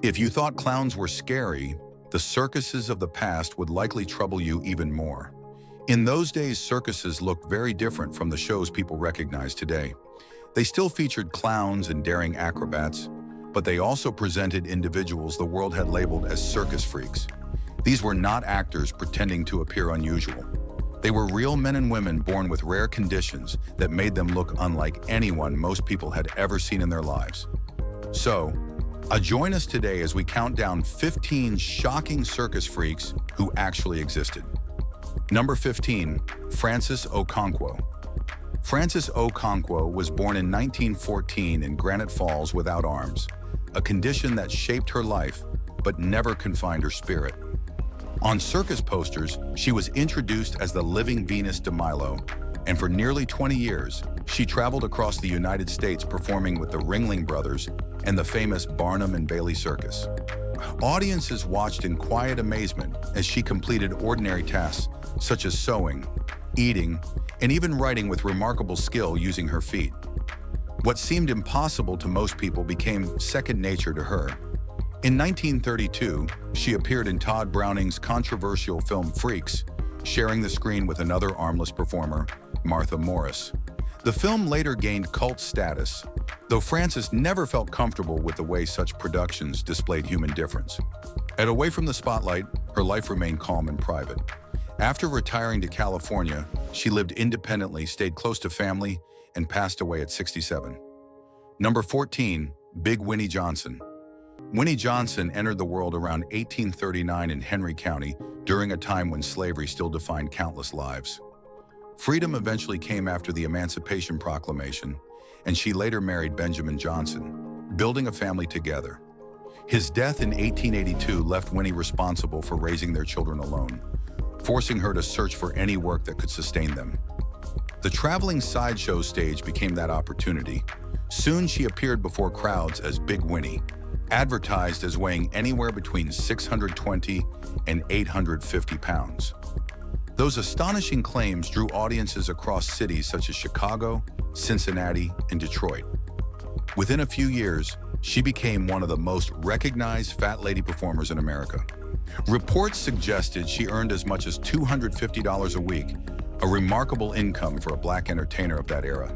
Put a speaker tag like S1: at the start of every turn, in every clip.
S1: If you thought clowns were scary, the circuses of the past would likely trouble you even more. In those days, circuses looked very different from the shows people recognize today. They still featured clowns and daring acrobats, but they also presented individuals the world had labeled as circus freaks. These were not actors pretending to appear unusual. They were real men and women born with rare conditions that made them look unlike anyone most people had ever seen in their lives. So, join us today as we count down 15 shocking circus freaks who actually existed. Number 15, Frances Okonkwo. Frances Okonkwo was born in 1914 in Granite Falls without arms, a condition that shaped her life but never confined her spirit. On circus posters, she was introduced as the living Venus de Milo, and for nearly 20 years, she traveled across the United States performing with the Ringling Brothers and the famous Barnum and Bailey Circus. Audiences watched in quiet amazement as she completed ordinary tasks such as sewing, eating, and even writing with remarkable skill using her feet. What seemed impossible to most people became second nature to her. In 1932, she appeared in Todd Browning's controversial film Freaks, sharing the screen with another armless performer, Martha Morris. The film later gained cult status, though Frances never felt comfortable with the way such productions displayed human difference. Away from the spotlight, her life remained calm and private. After retiring to California, she lived independently, stayed close to family, and passed away at 67. Number 14, Big Winnie Johnson. Winnie Johnson entered the world around 1839 in Henry County during a time when slavery still defined countless lives. Freedom eventually came after the Emancipation Proclamation, and she later married Benjamin Johnson, building a family together. His death in 1882 left Winnie responsible for raising their children alone, forcing her to search for any work that could sustain them. The traveling sideshow stage became that opportunity. Soon she appeared before crowds as Big Winnie, advertised as weighing anywhere between 620 and 850 pounds. Those astonishing claims drew audiences across cities such as Chicago, Cincinnati, and Detroit. Within a few years, she became one of the most recognized fat lady performers in America. Reports suggested she earned as much as $250 a week, a remarkable income for a black entertainer of that era.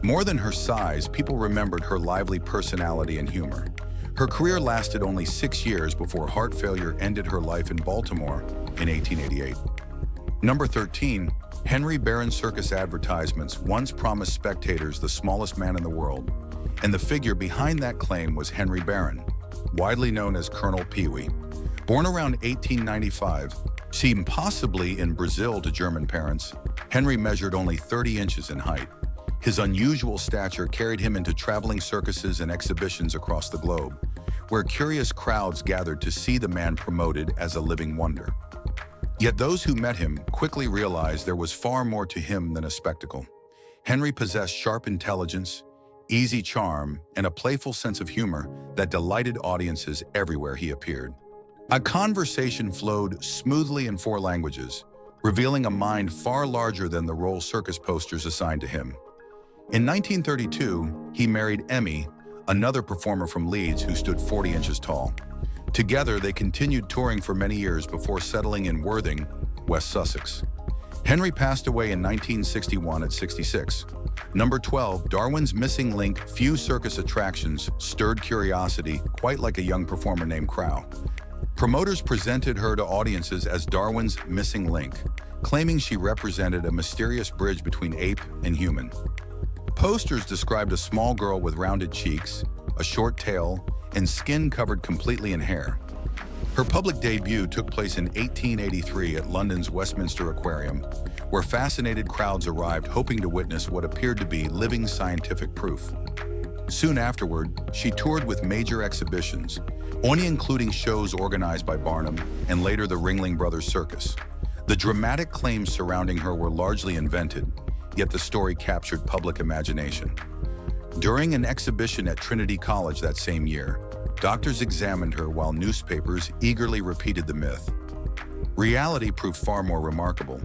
S1: More than her size, people remembered her lively personality and humor. Her career lasted only 6 years before heart failure ended her life in Baltimore in 1888. Number 13, Henry Barron Circus advertisements once promised spectators the smallest man in the world, and the figure behind that claim was Henry Barron, widely known as Colonel Pee-wee. Born around 1895, seen possibly in Brazil to German parents, Henry measured only 30 inches in height. His unusual stature carried him into traveling circuses and exhibitions across the globe, where curious crowds gathered to see the man promoted as a living wonder. Yet those who met him quickly realized there was far more to him than a spectacle. Henry possessed sharp intelligence, easy charm, and a playful sense of humor that delighted audiences everywhere he appeared. A conversation flowed smoothly in 4 languages, revealing a mind far larger than the role circus posters assigned to him. In 1932, he married Emmy, another performer from Leeds who stood 40 inches tall. Together, they continued touring for many years before settling in Worthing, West Sussex. Henry passed away in 1961 at 66. Number 12, Darwin's missing link. Few circus attractions stirred curiosity quite like a young performer named Crow. Promoters presented her to audiences as Darwin's missing link, claiming she represented a mysterious bridge between ape and human. Posters described a small girl with rounded cheeks, a short tail, and skin covered completely in hair. Her public debut took place in 1883 at London's Westminster Aquarium, where fascinated crowds arrived hoping to witness what appeared to be living scientific proof. Soon afterward, she toured with major exhibitions, only including shows organized by Barnum and later the Ringling Brothers Circus. The dramatic claims surrounding her were largely invented, yet the story captured public imagination. During an exhibition at Trinity College that same year, doctors examined her while newspapers eagerly repeated the myth. Reality proved far more remarkable.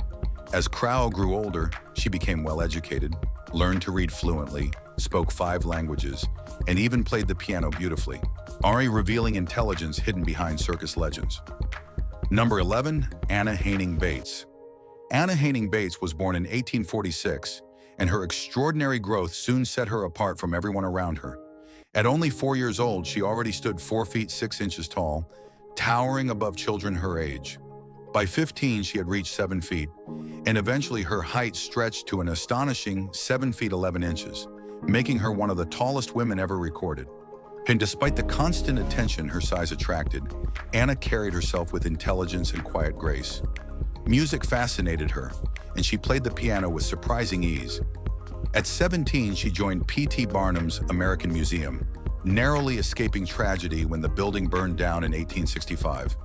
S1: As Crow grew older, she became well-educated, learned to read fluently, spoke 5 languages, and even played the piano beautifully. Ari revealing intelligence hidden behind circus legends. Number 11, Anna Haining Bates. Anna Haining Bates was born in 1846, and her extraordinary growth soon set her apart from everyone around her. At only 4 years old, she already stood 4 feet 6 inches tall, towering above children her age. By 15, she had reached 7 feet, and eventually her height stretched to an astonishing 7 feet 11 inches, making her one of the tallest women ever recorded. And despite the constant attention her size attracted, Anna carried herself with intelligence and quiet grace. Music fascinated her, and she played the piano with surprising ease. At 17, she joined P.T. Barnum's American Museum, narrowly escaping tragedy when the building burned down in 1865.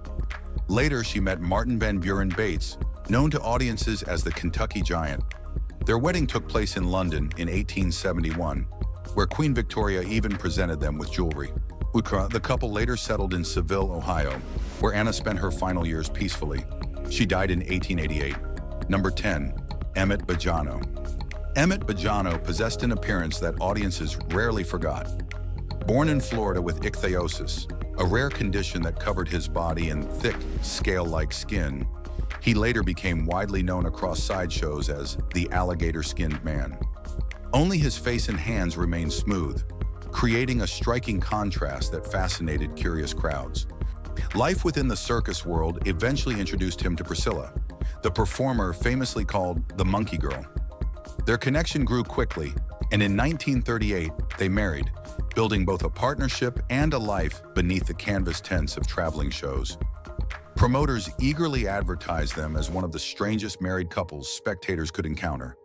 S1: Later, she met Martin Van Buren Bates, known to audiences as the Kentucky Giant. Their wedding took place in London in 1871, where Queen Victoria even presented them with jewelry. The couple later settled in Seville, Ohio, where Anna spent her final years peacefully. She died in 1888. Number 10, Emmett Bajano. Emmett Bajano possessed an appearance that audiences rarely forgot. Born in Florida with ichthyosis, a rare condition that covered his body in thick, scale-like skin, he later became widely known across sideshows as the alligator-skinned man. Only his face and hands remained smooth, creating a striking contrast that fascinated curious crowds. Life within the circus world eventually introduced him to Priscilla, the performer famously called the Monkey Girl. Their connection grew quickly, and in 1938, they married, building both a partnership and a life beneath the canvas tents of traveling shows. Promoters eagerly advertised them as one of the strangest married couples spectators could encounter.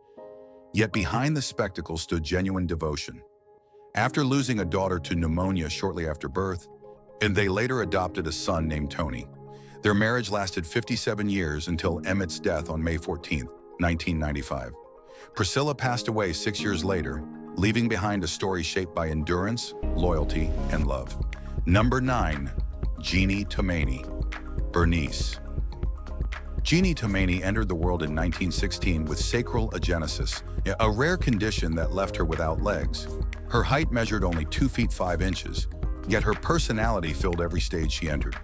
S1: Yet behind the spectacle stood genuine devotion. After losing a daughter to pneumonia shortly after birth, and they later adopted a son named Tony. Their marriage lasted 57 years until Emmett's death on May 14, 1995. Priscilla passed away 6 years later, leaving behind a story shaped by endurance, loyalty, and love. Number 9, Jeannie Tomaini. Bernice. Jeannie Tomaini entered the world in 1916 with sacral agenesis, a rare condition that left her without legs. Her height measured only 2 feet 5 inches, yet her personality filled every stage she entered.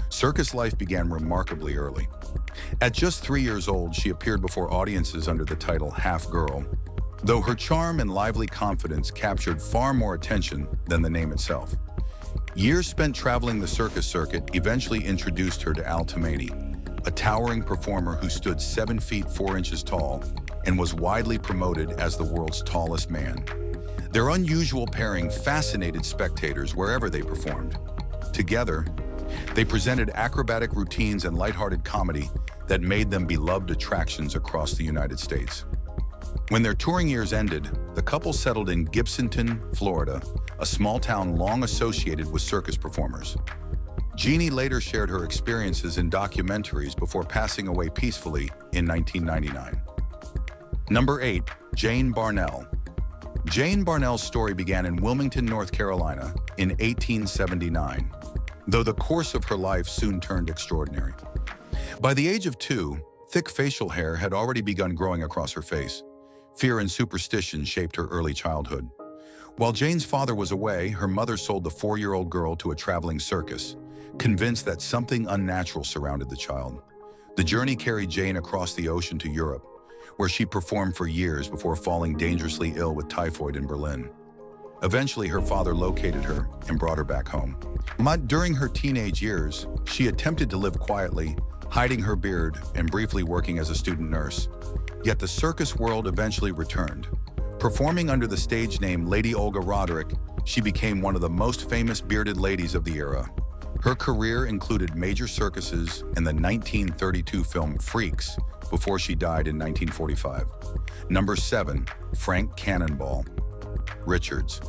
S1: Circus life began remarkably early. At just 3 years old, she appeared before audiences under the title Half Girl, though her charm and lively confidence captured far more attention than the name itself. Years spent traveling the circus circuit eventually introduced her to Al Tomaini, a towering performer who stood 7 feet 4 inches tall and was widely promoted as the world's tallest man. Their unusual pairing fascinated spectators wherever they performed. Together, they presented acrobatic routines and lighthearted comedy that made them beloved attractions across the United States. When their touring years ended, the couple settled in Gibsonton, Florida, a small town long associated with circus performers. Jeannie later shared her experiences in documentaries before passing away peacefully in 1999. Number 8, Jane Barnell. Jane Barnell's story began in Wilmington, North Carolina in 1879, though the course of her life soon turned extraordinary. By the age of 2, thick facial hair had already begun growing across her face. Fear and superstition shaped her early childhood. While Jane's father was away, her mother sold the 4-year-old girl to a traveling circus, convinced that something unnatural surrounded the child. The journey carried Jane across the ocean to Europe, where she performed for years before falling dangerously ill with typhoid in Berlin. Eventually, her father located her and brought her back home. During her teenage years, she attempted to live quietly, hiding her beard and briefly working as a student nurse. Yet the circus world eventually returned. Performing under the stage name Lady Olga Roderick, she became one of the most famous bearded ladies of the era. Her career included major circuses and the 1932 film Freaks, before she died in 1945. Number 7, Frank Cannonball Richards.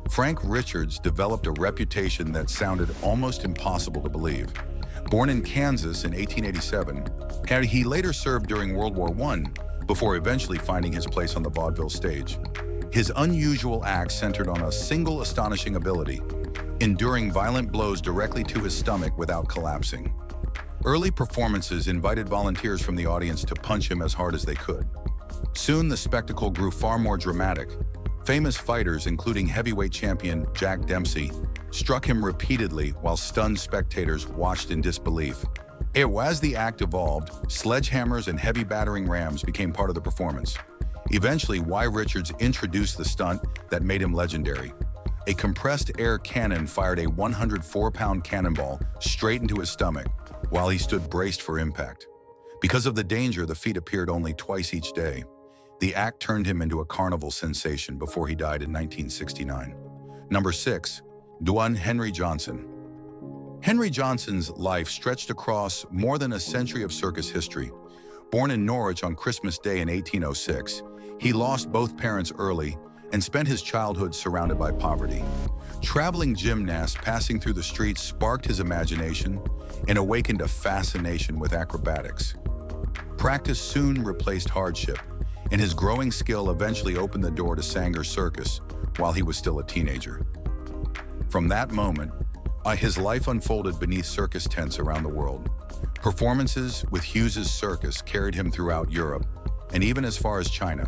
S1: Frank Richards developed a reputation that sounded almost impossible to believe. Born in Kansas in 1887, he later served during World War I before eventually finding his place on the vaudeville stage. His unusual act centered on a single astonishing ability: enduring violent blows directly to his stomach without collapsing. Early performances invited volunteers from the audience to punch him as hard as they could. Soon, the spectacle grew far more dramatic. Famous fighters, including heavyweight champion Jack Dempsey, struck him repeatedly while stunned spectators watched in disbelief. As the act evolved, sledgehammers and heavy battering rams became part of the performance. Eventually, Y. Richards introduced the stunt that made him legendary. A compressed air cannon fired a 104-pound cannonball straight into his stomach while he stood braced for impact. Because of the danger, the feat appeared only twice each day. The act turned him into a carnival sensation before he died in 1969. Number 6. Dwayne Henry Johnson. Henry Johnson's life stretched across more than a century of circus history. Born in Norwich on Christmas Day in 1806, he lost both parents early and spent his childhood surrounded by poverty. Traveling gymnasts passing through the streets sparked his imagination and awakened a fascination with acrobatics. Practice soon replaced hardship, and his growing skill eventually opened the door to Sanger's Circus while he was still a teenager. From that moment, his life unfolded beneath circus tents around the world. Performances with Hughes's Circus carried him throughout Europe and even as far as China.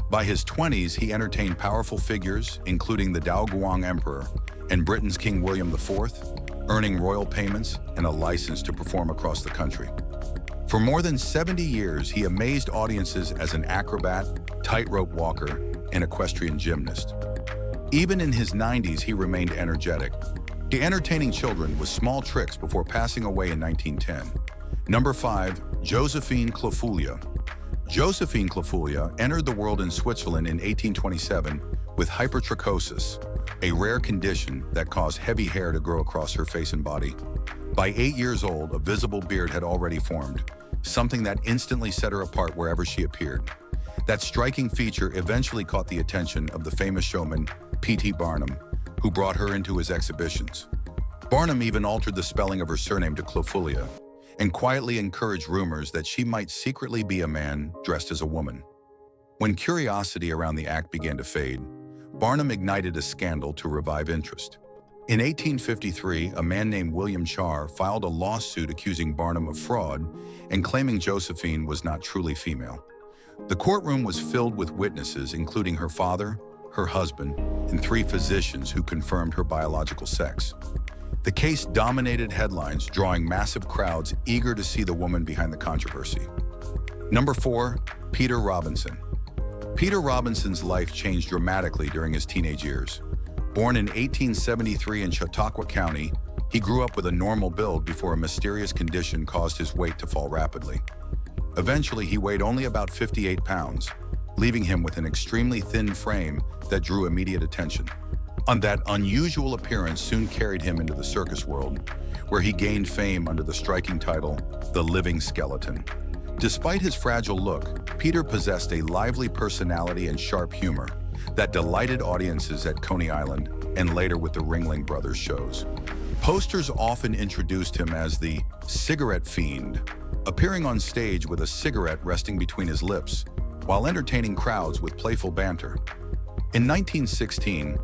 S1: By his 20s, he entertained powerful figures, including the Daoguang Emperor and Britain's King William IV, earning royal payments and a license to perform across the country. For more than 70 years, he amazed audiences as an acrobat, tightrope walker, and equestrian gymnast. Even in his 90s, he remained energetic, entertaining children with small tricks before passing away in 1910. Number 5. Josephine Clofullia. Josephine Clofullia entered the world in Switzerland in 1827 with hypertrichosis, a rare condition that caused heavy hair to grow across her face and body. By 8 years old, a visible beard had already formed, something that instantly set her apart wherever she appeared. That striking feature eventually caught the attention of the famous showman P.T. Barnum, who brought her into his exhibitions. Barnum even altered the spelling of her surname to Clofullia and quietly encouraged rumors that she might secretly be a man dressed as a woman. When curiosity around the act began to fade, Barnum ignited a scandal to revive interest. In 1853, a man named William Charr filed a lawsuit accusing Barnum of fraud and claiming Josephine was not truly female. The courtroom was filled with witnesses, including her father, her husband, and 3 physicians who confirmed her biological sex. The case dominated headlines, drawing massive crowds eager to see the woman behind the controversy. Number 4. Peter Robinson. Peter Robinson's life changed dramatically during his teenage years. Born in 1873 in Chautauqua County, he grew up with a normal build before a mysterious condition caused his weight to fall rapidly. Eventually, he weighed only about 58 pounds, leaving him with an extremely thin frame that drew immediate attention. That unusual appearance soon carried him into the circus world, where he gained fame under the striking title, The Living Skeleton. Despite his fragile look, Peter possessed a lively personality and sharp humor that delighted audiences at Coney Island and later with the Ringling Brothers shows. Posters often introduced him as the cigarette fiend, appearing on stage with a cigarette resting between his lips, while entertaining crowds with playful banter. In 1916,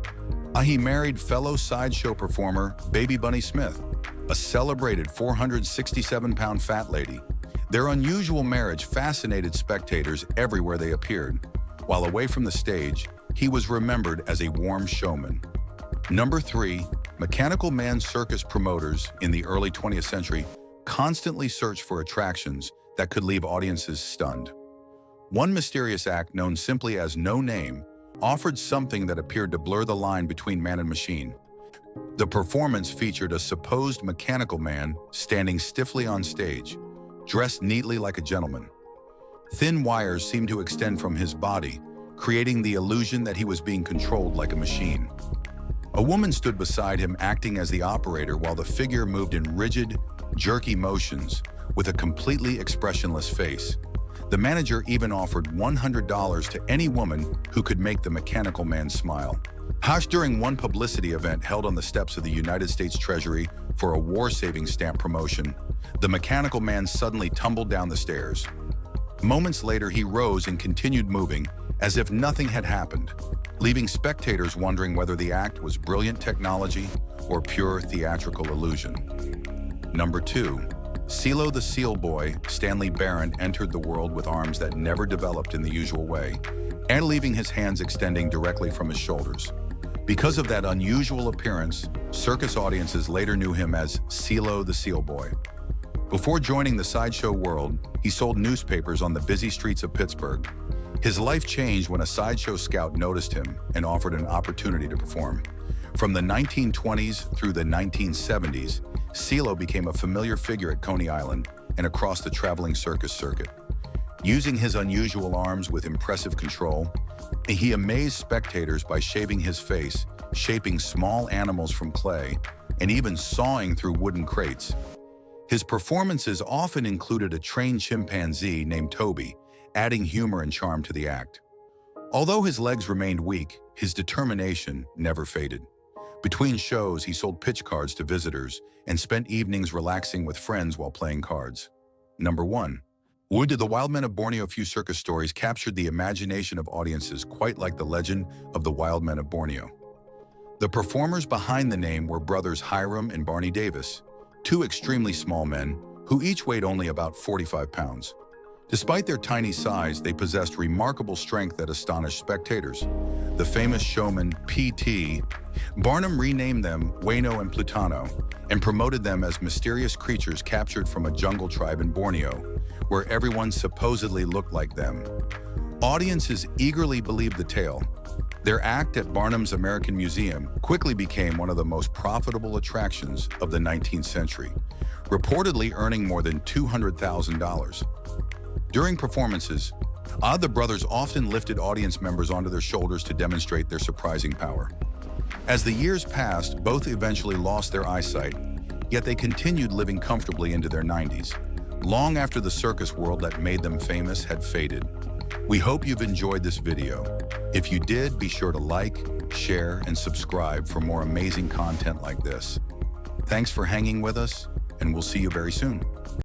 S1: he married fellow sideshow performer Baby Bunny Smith, a celebrated 467-pound fat lady. Their unusual marriage fascinated spectators everywhere they appeared. While away from the stage, he was remembered as a warm showman. Number 3. Mechanical Man circus promoters in the early 20th century constantly searched for attractions that could leave audiences stunned. One mysterious act known simply as No Name offered something that appeared to blur the line between man and machine. The performance featured a supposed mechanical man standing stiffly on stage, dressed neatly like a gentleman. Thin wires seemed to extend from his body, creating the illusion that he was being controlled like a machine. A woman stood beside him acting as the operator while the figure moved in rigid, jerky motions with a completely expressionless face. The manager even offered $100 to any woman who could make the mechanical man smile. During one publicity event held on the steps of the United States Treasury for a war-saving stamp promotion, the mechanical man suddenly tumbled down the stairs. Moments later, he rose and continued moving as if nothing had happened, leaving spectators wondering whether the act was brilliant technology or pure theatrical illusion. Number 2. CeeLo the Seal Boy, Stanley Barron entered the world with arms that never developed in the usual way. and leaving his hands extending directly from his shoulders. Because of that unusual appearance, circus audiences later knew him as CeeLo the Seal Boy. Before joining the sideshow world, he sold newspapers on the busy streets of Pittsburgh. His life changed when a sideshow scout noticed him and offered an opportunity to perform. From the 1920s through the 1970s, CeeLo became a familiar figure at Coney Island and across the traveling circus circuit. Using his unusual arms with impressive control, he amazed spectators by shaving his face, shaping small animals from clay, and even sawing through wooden crates. His performances often included a trained chimpanzee named Toby, adding humor and charm to the act. Although his legs remained weak, his determination never faded. Between shows, he sold pitch cards to visitors and spent evenings relaxing with friends while playing cards. Number 1. Would to the Wild Men of Borneo. Few circus stories captured the imagination of audiences quite like the legend of the Wild Men of Borneo. The performers behind the name were brothers Hiram and Barney Davis, two extremely small men who each weighed only about 45 pounds. Despite their tiny size, they possessed remarkable strength that astonished spectators. The famous showman P.T. Barnum renamed them Wayno and Plutano and promoted them as mysterious creatures captured from a jungle tribe in Borneo, where everyone supposedly looked like them. Audiences eagerly believed the tale. Their act at Barnum's American Museum quickly became one of the most profitable attractions of the 19th century, reportedly earning more than $200,000. During performances, the brothers often lifted audience members onto their shoulders to demonstrate their surprising power. As the years passed, both eventually lost their eyesight, yet they continued living comfortably into their 90s, long after the circus world that made them famous had faded. We hope you've enjoyed this video. If you did, be sure to like, share, and subscribe for more amazing content like this. Thanks for hanging with us, and we'll see you very soon.